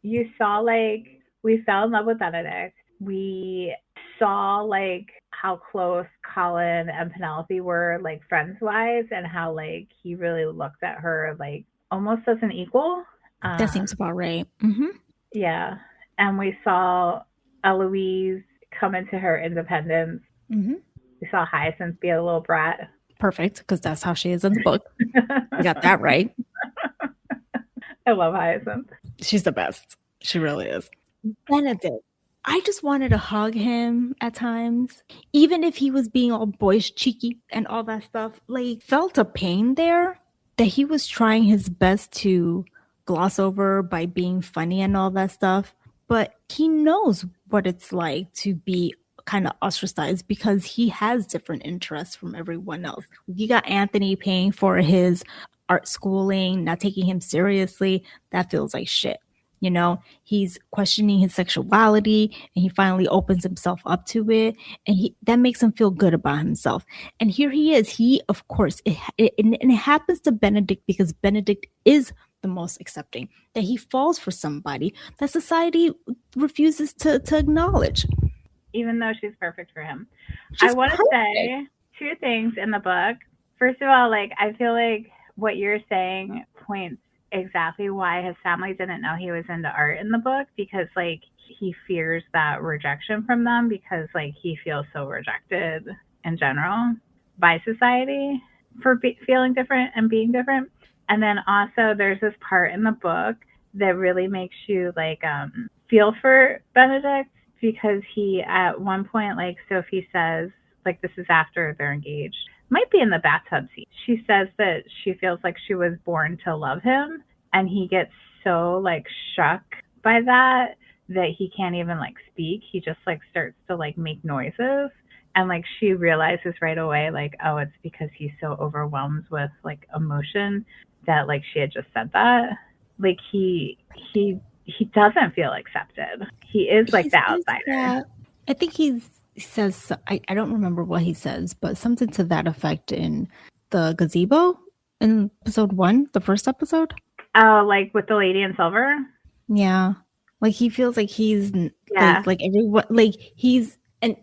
B: You saw like, we fell in love with Benedict. We saw like how close Colin and Penelope were like friends wise, and how like he really looked at her like almost as an equal.
C: That seems about right. Mm-hmm.
B: Yeah. And we saw Eloise come into her independence.
C: Mm-hmm.
B: We saw Hyacinth be a little brat.
C: Perfect, because that's how she is in the book. You got that right.
B: I love Hyacinth.
C: She's the best. She really is. Benedict, I just wanted to hug him at times. Even if he was being all boyish, cheeky, and all that stuff. Like, felt a pain there that he was trying his best to gloss over by being funny and all that stuff. But he knows what it's like to be kind of ostracized, because he has different interests from everyone else. You got Anthony paying for his art schooling, not taking him seriously. That feels like shit. You know, he's questioning his sexuality, and he finally opens himself up to it, and that makes him feel good about himself. And here he is. He, of course, and it happens to Benedict because Benedict is the most accepting, that he falls for somebody that society refuses to acknowledge.
B: Even though she's perfect for him.
C: She's
B: I want to
C: perfect.
B: say two things in the book. First of all, like, I feel like what you're saying points exactly why his family didn't know he was into art in the book, because like he fears that rejection from them, because like he feels so rejected in general by society for feeling different and being different. And then also there's this part in the book that really makes you like feel for Benedict, because he, at one point, like Sophie says, like, this is after they're engaged, might be in the bathtub scene, she says that she feels like she was born to love him, and he gets so like shook by that he can't even like speak. He just like starts to like make noises, and like she realizes right away, like, oh, it's because he's so overwhelmed with like emotion that like she had just said that. Like he doesn't feel accepted. He is like the outsider.
C: I think he says, I don't remember what he says, but something to that effect in the gazebo in episode 1, the first episode.
B: Oh, like with the lady in silver?
C: Yeah. Like he feels like he's like everyone, like he's, and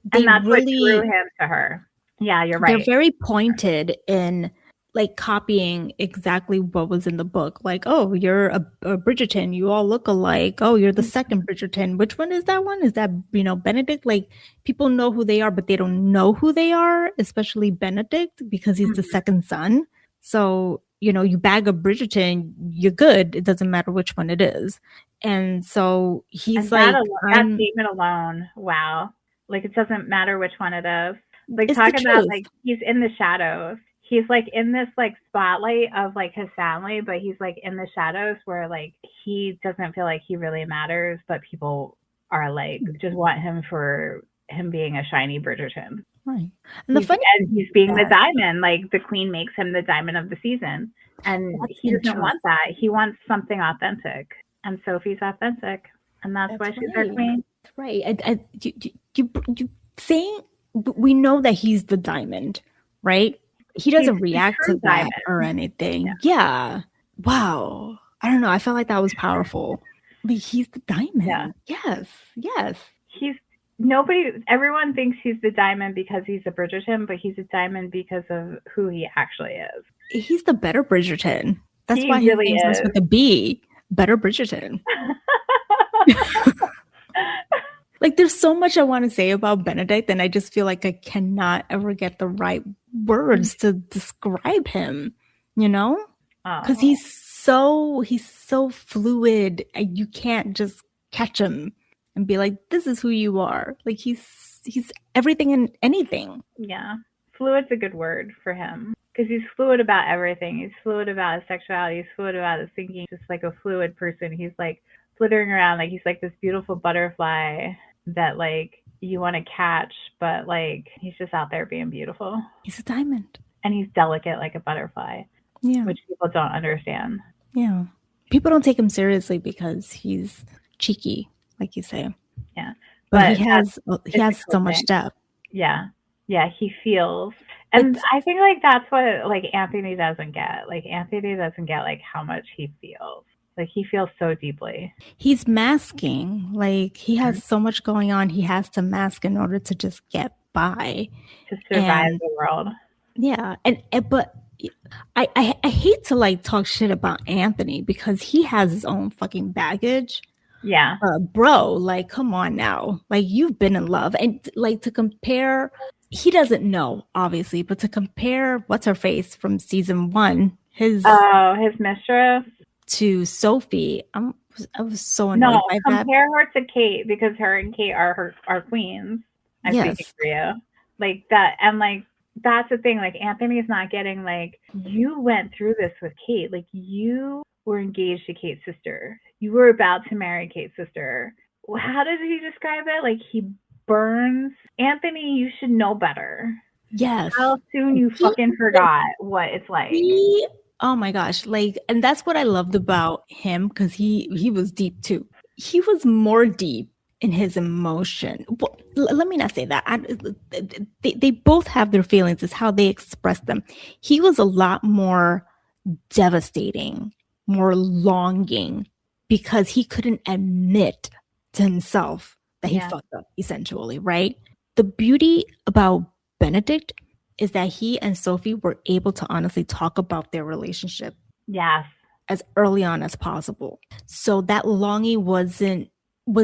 B: that's really, what drew him to her. Yeah, you're right.
C: They're very pointed in like copying exactly what was in the book. Like, oh, you're a Bridgerton. You all look alike. Oh, you're the second Bridgerton. Which one is that one? Is that, Benedict? Like, people know who they are, but they don't know who they are, especially Benedict, because he's the second son. So, you bag a Bridgerton, you're good. It doesn't matter which one it is. And so he's like...
B: that statement alone, wow. Like, it doesn't matter which one it is. Like, talking about, like, he's in the shadows. He's like in this like spotlight of like his family, but he's like in the shadows where like he doesn't feel like he really matters, but people are like just want him for him being a shiny Bridgerton.
C: Right.
B: And he's being the diamond. Like the queen makes him the diamond of the season. And he doesn't want that. He wants something authentic. And Sophie's authentic. And that's why she's our queen.
C: That's right. You saying we know that he's the diamond, right? He doesn't react to that diamond or anything. Yeah. Wow. I don't know. I felt like that was powerful. Like, he's the diamond. Yeah. Yes.
B: Everyone thinks he's the diamond because he's a Bridgerton, but he's a diamond because of who he actually is.
C: He's the better Bridgerton. That's why his name starts with a B. Better Bridgerton. Like, there's so much I want to say about Benedict, and I just feel like I cannot ever get the right words to describe him, because he's so fluid. You can't just catch him and be like, this is who you are. Like, he's everything and anything.
B: Yeah. Fluid's a good word for him, because he's fluid about everything. He's fluid about his sexuality. He's fluid about his thinking. Just like a fluid person. He's like flittering around. Like, he's like this beautiful butterfly that like you want to catch, but like he's just out there being beautiful.
C: He's a diamond,
B: and he's delicate like a butterfly. Yeah, which people don't understand.
C: Yeah, people don't take him seriously because he's cheeky, like you say.
B: Yeah,
C: but he has so much depth.
B: Yeah, he feels, and I think like that's what like Anthony doesn't get. Like Anthony doesn't get like how much he feels. Like, he feels so deeply.
C: He's masking. Like, he has so much going on. He has to mask in order to just get by.
B: To survive the world.
C: Yeah. But I hate to, like, talk shit about Anthony because he has his own fucking baggage.
B: Yeah.
C: Bro, like, come on now. Like, you've been in love. And, like, to compare... He doesn't know, obviously, but to compare What's-Her-Face from season 1, his
B: mistress...
C: to Sophie, I was so annoyed by that.
B: Compare her to Kate, because her and Kate are queens. I'm speaking for you. Like that, and like that's the thing. Like Anthony's not getting like, you went through this with Kate. Like you were engaged to Kate's sister. You were about to marry Kate's sister. How does he describe it? Like he burns. Anthony, you should know better.
C: Yes.
B: How soon you fucking forgot what it's like.
C: Oh my gosh. Like, and that's what I loved about him, because he was deep too. He was more deep in his emotion. Well, let me not say that. They both have their feelings. It's how they express them. He was a lot more devastating, more longing, because he couldn't admit to himself that he fucked up, essentially, right? The beauty about Benedict is that he and Sophie were able to honestly talk about their relationship
B: Yes.
C: as early on as possible. So that longing was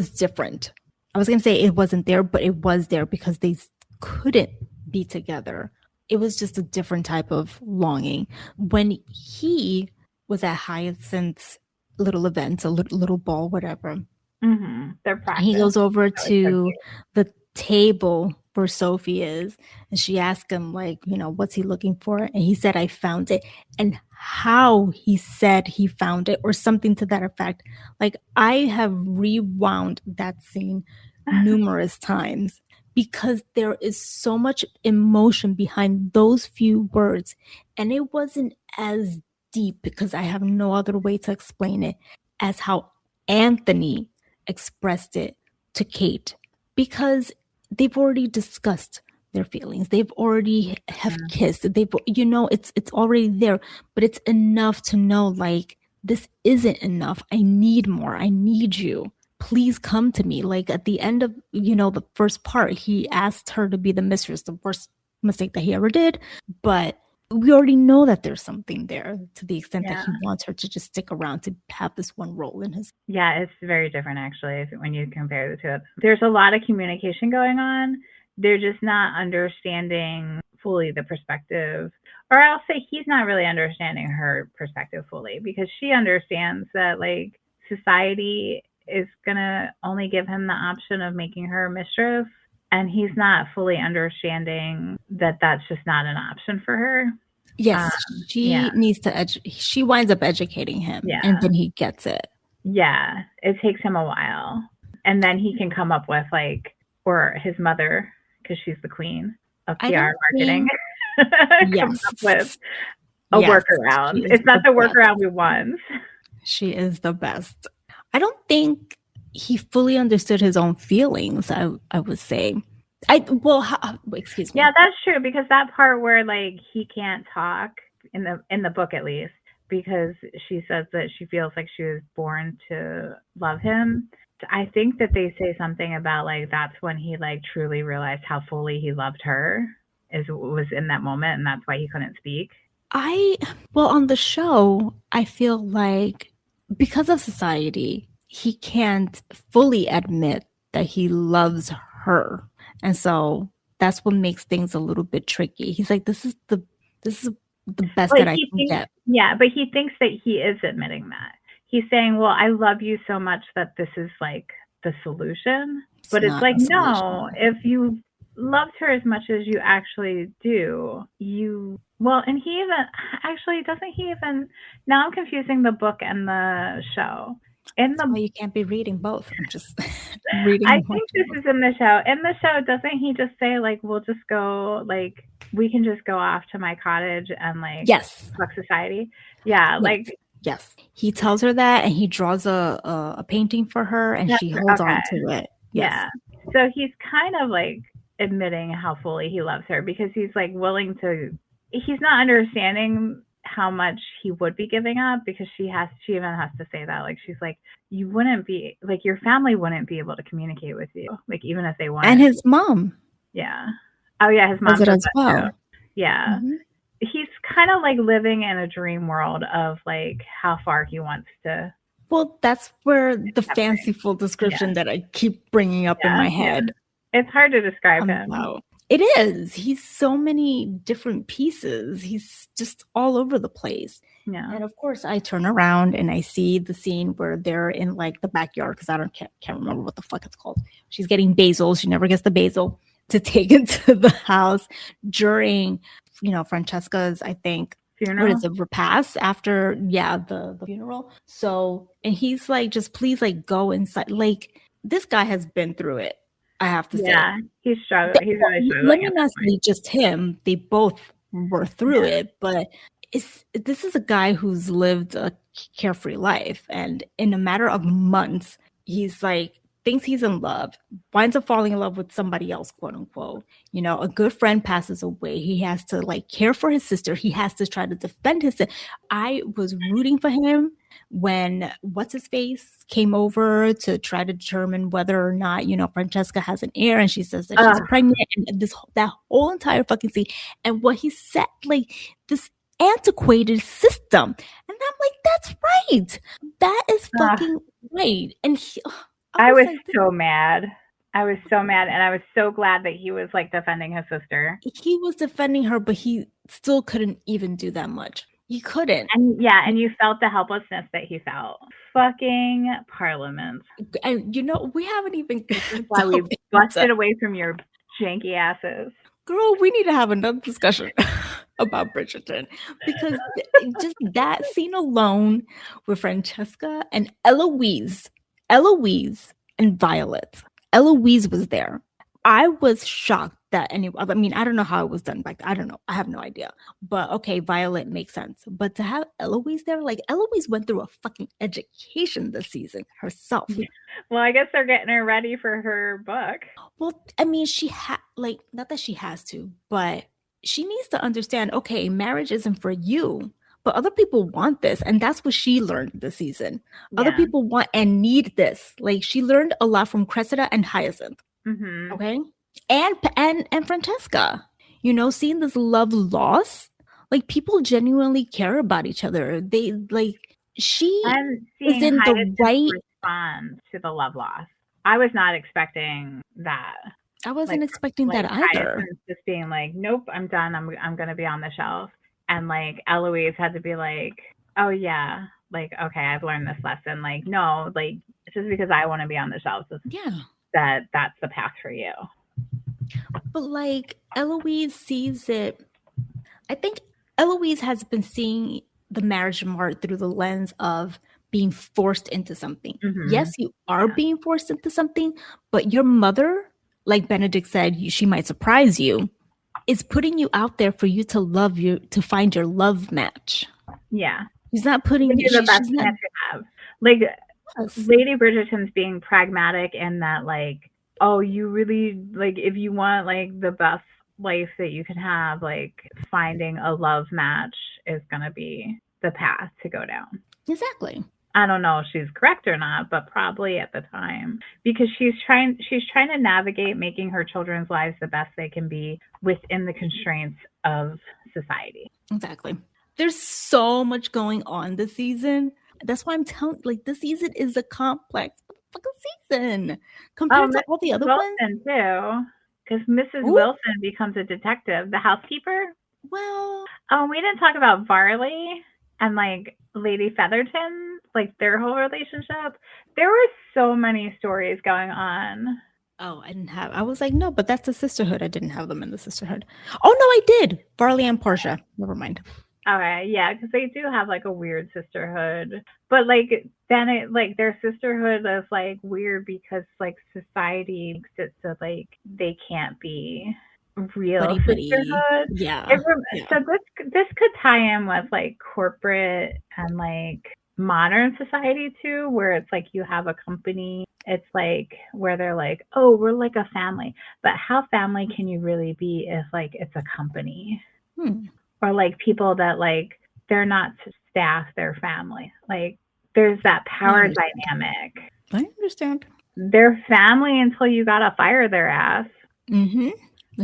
C: different. I was going to say it wasn't there, but it was there because they couldn't be together. It was just a different type of longing. When he was at Hyacinth's little event, a little ball, whatever,
B: Their practice.
C: he goes over to the table where Sophie is, and she asked him, like, you know, what's he looking for? And he said, I found it. And how he said he found it, or something to that effect. Like, I have rewound that scene numerous times because there is so much emotion behind those few words. And it wasn't as deep, because I have no other way to explain it, as how Anthony expressed it to Kate, because they've already discussed their feelings. They've already have kissed. They've, you know, it's already there, but it's enough to know, like, this isn't enough. I need more. I need you. Please come to me. Like, at the end of, you know, the first part, he asked her to be the mistress, the worst mistake that he ever did. But we already know that there's something there, to the extent that he wants her to just stick around to have this one role in his.
B: Yeah, it's very different, actually, when you compare the two. There's a lot of communication going on. They're just not understanding fully the perspective, or I'll say he's not really understanding her perspective fully, because she understands that, like, society is gonna only give him the option of making her mistress, and he's not fully understanding that that's just not an option for her.
C: Yes, she needs to she winds up educating him, and then he gets it.
B: Yeah, it takes him a while, and then he can come up with, like, or his mother, because she's the queen of PR marketing, comes up with a workaround. It's not the workaround we want.
C: She is the best. I don't think he fully understood his own feelings, I would say. Excuse me.
B: Yeah, that's true, because that part where, like, he can't talk in the book, at least, because she says that she feels like she was born to love him. I think that they say something about, like, that's when he, like, truly realized how fully he loved her, was in that moment, and that's why he couldn't speak.
C: On the show, I feel like because of society, he can't fully admit that he loves her. And so that's what makes things a little bit tricky. He's like, this is the best that I can get.
B: Yeah, but he thinks that he is admitting that. He's saying, well, I love you so much that this is, like, the solution. But it's like, no, if you loved her as much as you actually do, and he even, actually, doesn't he even, now I'm confusing the book and the show.
C: You can't be reading both. I'm just reading.
B: I think this is in the show. In the show, doesn't he just say, like, we'll just go, like, we can just go off to my cottage and, like, fuck society? Yeah,
C: yes.
B: like.
C: Yes. He tells her that, and he draws a painting for her, and she holds on to it. Yes.
B: Yeah. So he's kind of, like, admitting how fully he loves her, because he's, like, willing to, he's not understanding how much he would be giving up, because she even has to say that, like, she's like, you wouldn't be, like, your family wouldn't be able to communicate with you, like, even if they wanted.
C: And his mom.
B: Yeah. Oh yeah, his mom
C: does it as well.
B: Too. Yeah. Mm-hmm. He's kind of, like, living in a dream world of, like, how far he wants to.
C: Well, that's where the fanciful description that I keep bringing up in my head.
B: It's hard to describe him.
C: It is. He's so many different pieces. He's just all over the place.
B: Yeah.
C: And of course, I turn around and I see the scene where they're in, like, the backyard, because I can't remember what the fuck it's called. She's getting basil. She never gets the basil to take into the house during, you know, Francesca's, I think,
B: funeral.
C: What is it, repast after the funeral. So, and he's like, just please, like, go inside. Like, this guy has been through it, I have to say.
B: Yeah, he's struggling. He's really struggling.
C: Let me not say just him. They both were through it, but this is a guy who's lived a carefree life, and in a matter of months, he's like thinks he's in love, winds up falling in love with somebody else, quote unquote. You know, a good friend passes away. He has to like care for his sister. He has to try to defend his sister. I was rooting for him when what's his face came over to try to determine whether or not, you know, Francesca has an heir, and she says that she's pregnant, and that whole entire fucking scene, and what he said, like this antiquated system, and I'm like, that's right, that is fucking right. And
B: I was like, so mad. I was so mad, and I was so glad that he was like defending his sister.
C: He was defending her, but he still couldn't even do that much. He couldn't.
B: And yeah, and you felt the helplessness that he felt. Fucking Parliament.
C: And you know, we haven't even
B: why we busted away from your janky asses.
C: Girl, we need to have another discussion about Bridgerton, because just that scene alone with Francesca and Eloise and Violet. Eloise was there. I was shocked that I mean, I don't know how it was done back then. I don't know. I have no idea. But okay, Violet makes sense. But to have Eloise there, like Eloise went through a fucking education this season herself.
B: Well, I guess they're getting her ready for her book.
C: Well, I mean, she like, not that she has to, but she needs to understand, okay, marriage isn't for you, but other people want this. And that's what she learned this season. Yeah. Other people want and need this. Like, she learned a lot from Cressida and Hyacinth.
B: Mm-hmm.
C: Okay. And Francesca, you know, seeing this love loss, like people genuinely care about each other. They like, she is in the right
B: response to the love loss. I was not expecting that.
C: I wasn't expecting that either.
B: Just being like, nope, I'm done. I'm going to be on the shelf. And like Eloise had to be like, oh yeah, like, okay, I've learned this lesson. Like, no, like it's just because I want to be on the shelf. That's the path for you.
C: But like Eloise sees it. I think Eloise has been seeing the marriage mart through the lens of being forced into something. Mm-hmm. Yes, you are being forced into something, but your mother, like Benedict said, she might surprise you, is putting you out there for you to love you, to find your love match.
B: Yeah.
C: She's not putting you
B: the best match you have. Like, yes. Lady Bridgerton's being pragmatic in that, like, oh, you really, like, if you want, like, the best life that you can have, like, finding a love match is going to be the path to go down.
C: Exactly.
B: I don't know if she's correct or not, but probably at the time, because she's trying to navigate making her children's lives the best they can be within the constraints of society.
C: Exactly. There's so much going on this season. That's why I'm telling, like, this season is a complex fucking season compared to all the other ones
B: too. Because Mrs. Wilson becomes a detective, the housekeeper.
C: Well,
B: we didn't talk about Varley and like Lady Featherton, like their whole relationship. There were so many stories going on.
C: Oh, I was like, no, but that's the sisterhood. I didn't have them in the sisterhood. Oh no, I did. Varley and Portia. Never mind.
B: Okay, yeah, because they do have like a weird sisterhood, but like then it like their sisterhood is like weird because like society makes it so like they can't be real sisterhood.
C: Yeah.
B: So this could tie in with like corporate and like modern society too, where it's like you have a company. It's like where they're like, oh, we're like a family, but how family can you really be if like it's a company? Or like people that like they're not staff, they're family. Like there's that power dynamic.
C: I understand.
B: They're family until you gotta fire their ass.
C: Mm-hmm.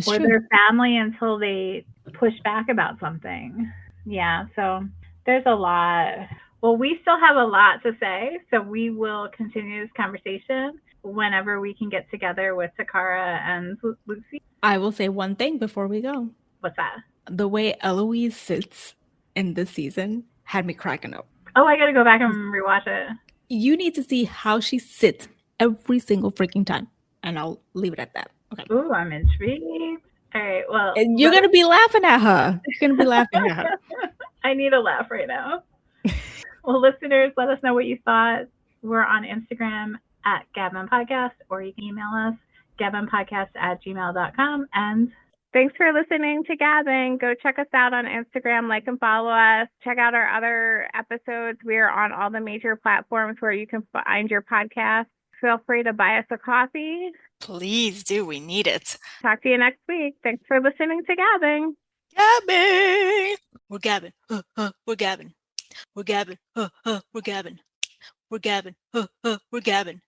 B: Or they're family until they push back about something. Yeah, so there's a lot. Well, we still have a lot to say, so we will continue this conversation whenever we can get together with Takara and Lucy.
C: I will say one thing before we go.
B: What's that?
C: The way Eloise sits in this season had me cracking up.
B: Oh, I gotta go back and rewatch it.
C: You need to see how she sits every single freaking time, and I'll leave it at that. Okay.
B: Ooh, I'm intrigued. All right, well.
C: And you're going to be laughing at her. You're going to be laughing at her.
B: I need a laugh right now. Well, listeners, let us know what you thought. We're on Instagram at Gabbin'Podcast, or you can email us, gabbin'podcast@gmail.com. And Thanks for listening to Gabbin'. Go check us out on Instagram, like and follow us. Check out our other episodes. We are on all the major platforms where you can find your podcast. Feel free to buy us a coffee.
A: Please do. We need it.
B: Talk to you next week. Thanks for listening to Gabbin'.
A: Gabbin'. We're gabbing. We're gabbing. We're gabbing. We're gabbing. We're gabbing. We're gabbing.